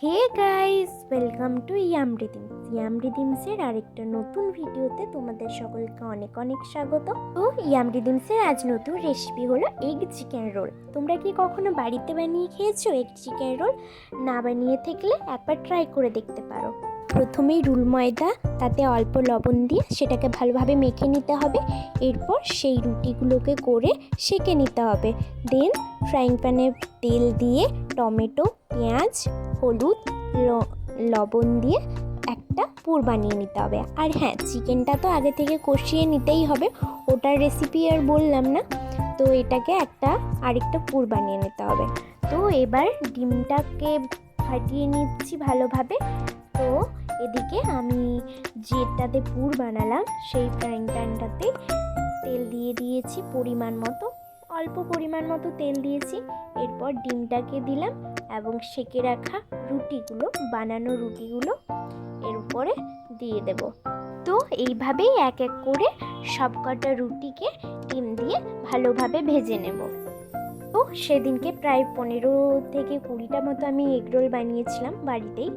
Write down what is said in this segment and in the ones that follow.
Hey guys, welcome to yum রিদিমসের আরেকটা নতুন ভিডিওতে তোমাদের সকলকে অনেক অনেক স্বাগত। তো ইয়াম রিদিমসের আজ নতুন রেসিপি হলো এগ চিকেন রোল। তোমরা কি কখনো বাড়িতে বানিয়ে খেয়েছো এগ চিকেন রোল? না বানিয়ে থাকলে একবার ট্রাই করে দেখতে পারো। প্রথমেই রুল ময়দা, তাতে অল্প লবণ দিয়ে সেটাকে ভালোভাবে মেখে নিতে হবে। এরপর সেই রুটিগুলোকে করে সেঁকে নিতে হবে। দেন ফ্রাইং প্যানে তেল দিয়ে টমেটো, পেঁয়াজ, হলুদ, লবণ দিয়ে একটা পুর বানিয়ে নিতে হবে। আর হ্যাঁ, চিকেনটা তো আগে থেকে কষিয়ে নিতেই হবে, ওটার রেসিপি আর বললাম না। তো এটাকে আরেকটা পুর বানিয়ে নিতে হবে। তো এবার ডিমটাকে ফাটিয়ে নিচ্ছি ভালোভাবে। তো এদিকে আমি যেটাতে পুর বানালাম সেই ফ্রাইং প্যানটাতে তেল দিয়ে দিয়েছি অল্প পরিমাণ মতো তেল দিয়েছি। এরপর ডিমটাকে দিলাম এবং সেঁকে রাখা বানানো রুটিগুলো এর উপরে দিয়ে দেব। তো এইভাবেই এক এক করে সবকটা রুটিকে ডিম দিয়ে ভালোভাবে ভেজে নেব। তো সেদিনকে প্রায় 15 থেকে 20টা মতো আমি এগরোল বানিয়েছিলাম বাড়িতেই।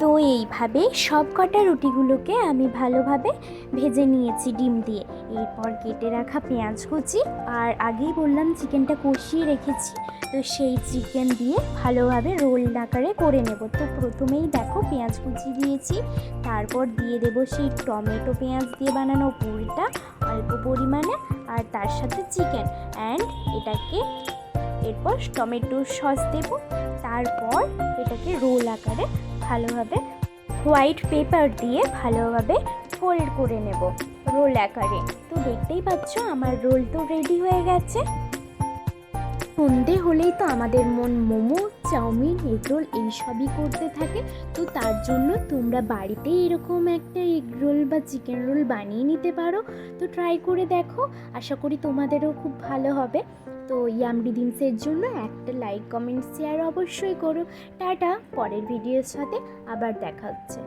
তো এইভাবে সব কটা রুটিগুলোকে আমি ভালোভাবে ভেজে নিয়েছি ডিম দিয়ে। এরপর কেটে রাখা পেঁয়াজ কুচি, আর আগেই বললাম চিকেনটা কষিয়ে রেখেছি, তো সেই চিকেন দিয়ে ভালোভাবে রোল আকারে করে নেব। তো প্রথমেই দেখো পেঁয়াজ কুচি দিয়েছি, তারপর দিয়ে দেবো সেই টমেটো পেঁয়াজ দিয়ে বানানো পুরটা অল্প পরিমাণে, আর তার সাথে চিকেন এরপর টমেটো সস দেব। তারপর এটাকে রোল আকারে ভালোভাবে হোয়াইট পেপার দিয়ে ভালোভাবে ফোল্ড করে নেব রোল আকারে। তো দেখতেই পাচ্ছ আমার রোল তো রেডি হয়ে গেছে। সন্ধে হলেই তো আমাদের মন মোমো, চাউমিন, এগরোল এইসবই করতে থাকে। তো তার জন্য তোমরা বাড়িতে এরকম একটা এগরোল বা চিকেন রোল বানিয়ে নিতে পারো। তো ট্রাই করে দেখো, আশা করি তোমাদেরও খুব ভালো হবে। তো ইয়াম রিদিমসের জন্য একটা লাইক, কমেন্ট, শেয়ার অবশ্যই করো। টাটা, পরের ভিডিওর সাথে আবার দেখা হচ্ছে।